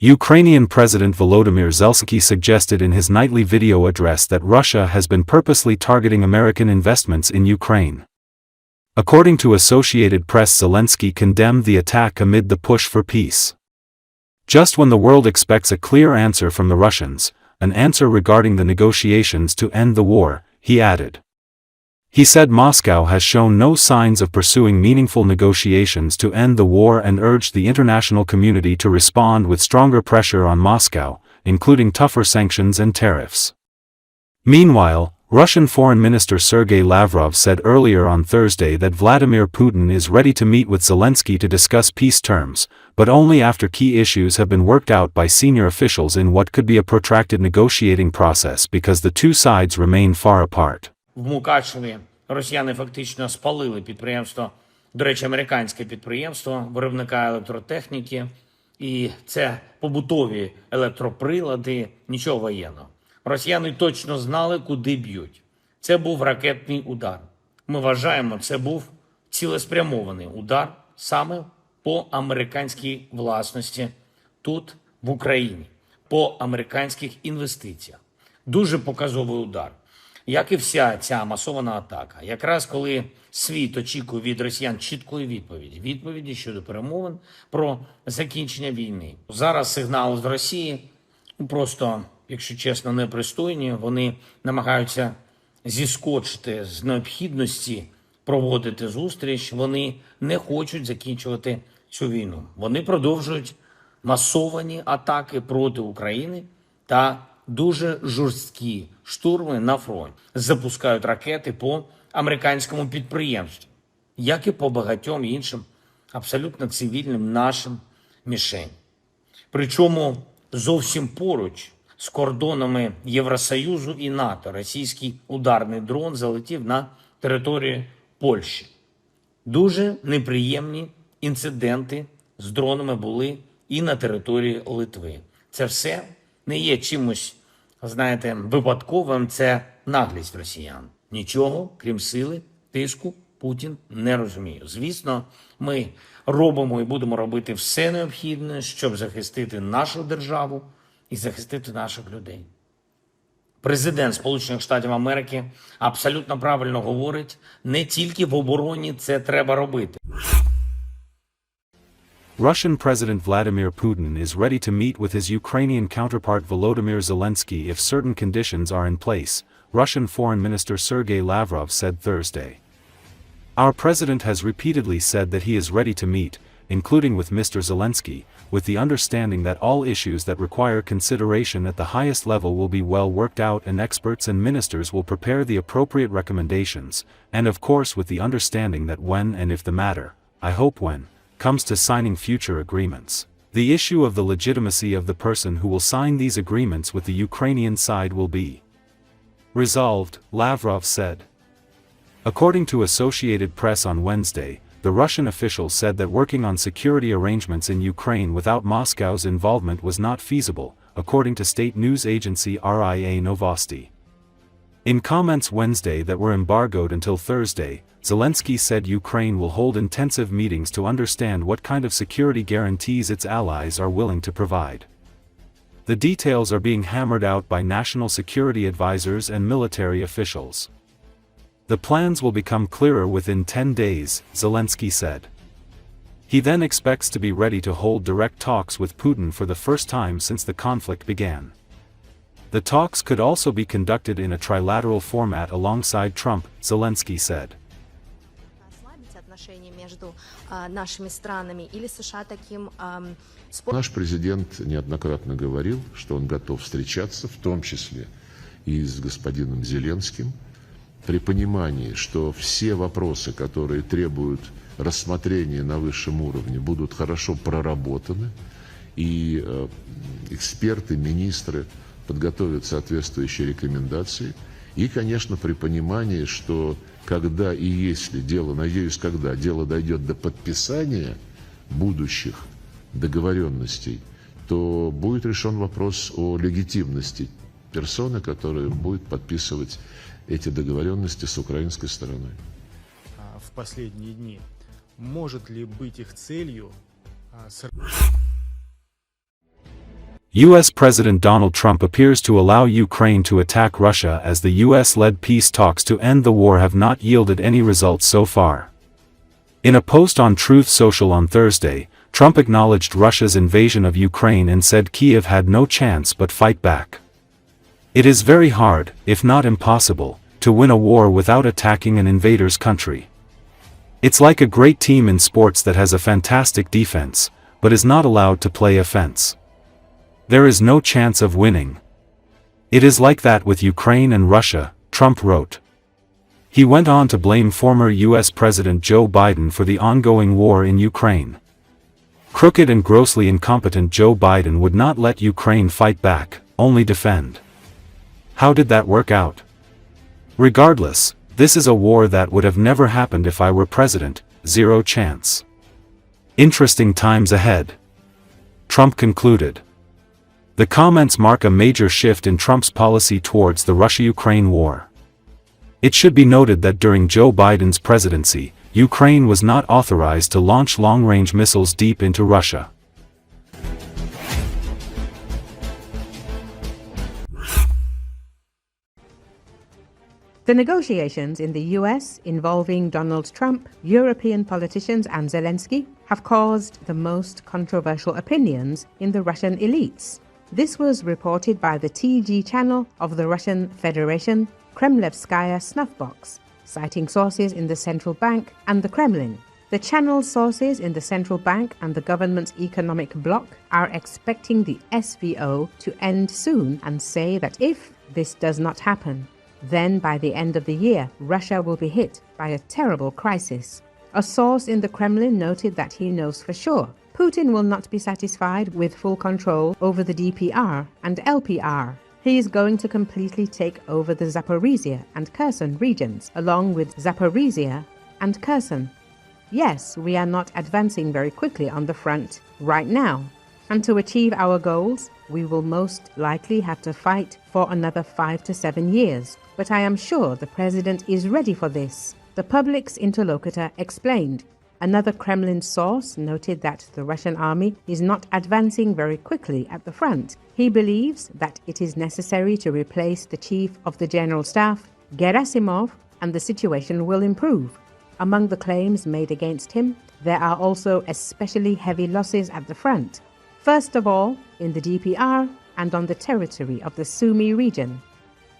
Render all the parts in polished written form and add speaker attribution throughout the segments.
Speaker 1: Ukrainian President Volodymyr Zelsnkyy suggested in his nightly video address that Russia has been purposely targeting American investments in Ukraine. According to Associated Press, Zelensky condemned the attack amid the push for peace. Just when the world expects a clear answer from the Russians, an answer regarding the negotiations to end the war, he added. He said Moscow has shown no signs of pursuing meaningful negotiations to end the war and urged the international community to respond with stronger pressure on Moscow, including tougher sanctions and tariffs. Meanwhile, Russian Foreign Minister Sergey Lavrov said earlier on Thursday that Vladimir Putin is ready to meet with Zelensky to discuss peace terms, but only after key issues have been worked out by senior officials in what could be a protracted negotiating process because the two sides remain far apart.
Speaker 2: В Мукачеві росіяни фактично спалили підприємство, до речі, американське підприємство, виробника електротехніки, і це побутові електроприлади, нічого воєнного. Росіяни точно знали, куди б'ють. Це був ракетний удар. Ми вважаємо, це був цілеспрямований удар саме по американській власності тут, в Україні, по американських інвестиціях. Дуже показовий удар. Як і вся ця масована атака. Якраз коли світ очікує від росіян чіткої відповіді щодо перемовин про закінчення війни. Зараз сигнали з Росії просто, якщо чесно, непристойні. Вони намагаються зіскочити з необхідності проводити зустріч. Вони не хочуть закінчувати цю війну. Вони продовжують масовані атаки проти України та дуже жорсткі штурми на фронті. Запускають ракети по американському підприємству, як і по багатьом іншим абсолютно цивільним нашим мішень. Причому зовсім поруч з кордонами Євросоюзу і НАТО російський ударний дрон залетів на територію Польщі. Дуже неприємні інциденти з дронами були і на території Литви. Це все не є чимось, знаєте, випадковим, це наглість росіян. Нічого, крім сили, тиску, Путін не розуміє. Звісно, ми робимо і будемо робити все необхідне, щоб захистити нашу державу і захистити наших людей. Президент Сполучених Штатів Америки абсолютно правильно говорить, не тільки в обороні це треба робити.
Speaker 1: Russian President Vladimir Putin is ready to meet with his Ukrainian counterpart Volodymyr Zelensky if certain conditions are in place, Russian Foreign Minister Sergey Lavrov said Thursday. Our president has repeatedly said that he is ready to meet, including with Mr. Zelensky, with the understanding that all issues that require consideration at the highest level will be well worked out and experts and ministers will prepare the appropriate recommendations, and of course with the understanding that when and if the matter, I hope when, comes to signing future agreements, the issue of the legitimacy of the person who will sign these agreements with the Ukrainian side will be resolved, Lavrov said. According to Associated Press on Wednesday, the Russian official said that working on security arrangements in Ukraine without Moscow's involvement was not feasible, according to state news agency RIA Novosti. In comments Wednesday that were embargoed until Thursday, Zelensky said Ukraine will hold intensive meetings to understand what kind of security guarantees its allies are willing to provide. The details are being hammered out by national security advisors and military officials. The plans will become clearer within 10 days, Zelensky said. He then expects to be ready to hold direct talks with Putin for the first time since the conflict began. The talks could also be conducted in a trilateral format alongside Trump, Zelensky said.
Speaker 3: Наш президент неоднократно говорил, что он готов встречаться, в том числе и с господином Зеленским, при понимании, что все вопросы, которые требуют рассмотрения на высшем уровне, будут хорошо проработаны, и эксперты, министры подготовят соответствующие рекомендации. И, конечно, при понимании, что когда и если дело, надеюсь, когда дело дойдет до подписания будущих договоренностей, то будет решен вопрос о легитимности персоны, которая будет подписывать эти договоренности с украинской стороной.
Speaker 4: В последние дни может ли быть их целью
Speaker 1: U.S. President Donald Trump appears to allow Ukraine to attack Russia as the U.S.-led peace talks to end the war have not yielded any results so far. In a post on Truth Social on Thursday, Trump acknowledged Russia's invasion of Ukraine and said Kyiv had no chance but fight back. It is very hard, if not impossible, to win a war without attacking an invader's country. It's like a great team in sports that has a fantastic defense, but is not allowed to play offense. There is no chance of winning. It is like that with Ukraine and Russia, Trump wrote. He went on to blame former U.S. President Joe Biden for the ongoing war in Ukraine. Crooked and grossly incompetent Joe Biden would not let Ukraine fight back, only defend. How did that work out? Regardless, this is a war that would have never happened if I were president, zero chance. Interesting times ahead. Trump concluded. The comments mark a major shift in Trump's policy towards the Russia-Ukraine war. It should be noted that during Joe Biden's presidency, Ukraine was not authorized to launch long-range missiles deep into Russia.
Speaker 5: The negotiations in the US involving Donald Trump, European politicians and Zelensky have caused the most controversial opinions in the Russian elites. This was reported by the TG channel of the Russian Federation, Kremlevskaya Snuffbox, citing sources in the central bank and the Kremlin. The channel's sources in the central bank and the government's economic bloc are expecting the SVO to end soon and say that if this does not happen, then by the end of the year, Russia will be hit by a terrible crisis. A source in the Kremlin noted that he knows for sure Putin will not be satisfied with full control over the DPR and LPR. He is going to completely take over the Zaporizhia and Kherson regions, along with Zaporizhia and Kherson. Yes, we are not advancing very quickly on the front right now. And to achieve our goals, we will most likely have to fight for another 5 to 7 years. But I am sure the president is ready for this, the public's interlocutor explained. Another Kremlin source noted that the Russian army is not advancing very quickly at the front. He believes that it is necessary to replace the chief of the general staff, Gerasimov, and the situation will improve. Among the claims made against him, there are also especially heavy losses at the front. First of all, in the DPR and on the territory of the Sumy region.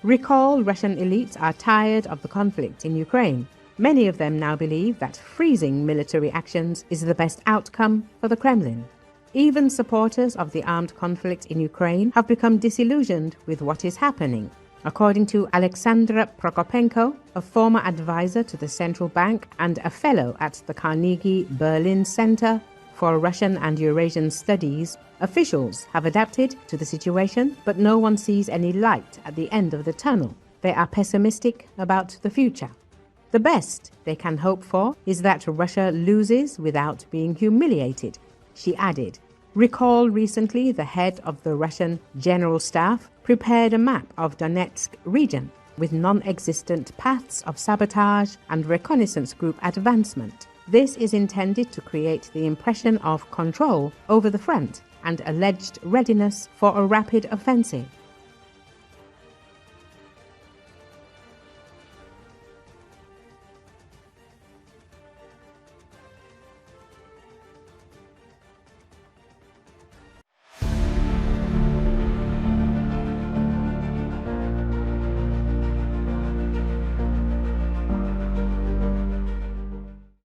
Speaker 5: Recall, Russian elites are tired of the conflict in Ukraine. Many of them now believe that freezing military actions is the best outcome for the Kremlin. Even supporters of the armed conflict in Ukraine have become disillusioned with what is happening. According to Alexandra Prokopenko, a former advisor to the central bank and a fellow at the Carnegie Berlin Center for Russian and Eurasian Studies, officials have adapted to the situation, but no one sees any light at the end of the tunnel. They are pessimistic about the future. The best they can hope for is that Russia loses without being humiliated, she added. Recall recently the head of the Russian General Staff prepared a map of Donetsk region with non-existent paths of sabotage and reconnaissance group advancement. This is intended to create the impression of control over the front and alleged readiness for a rapid offensive.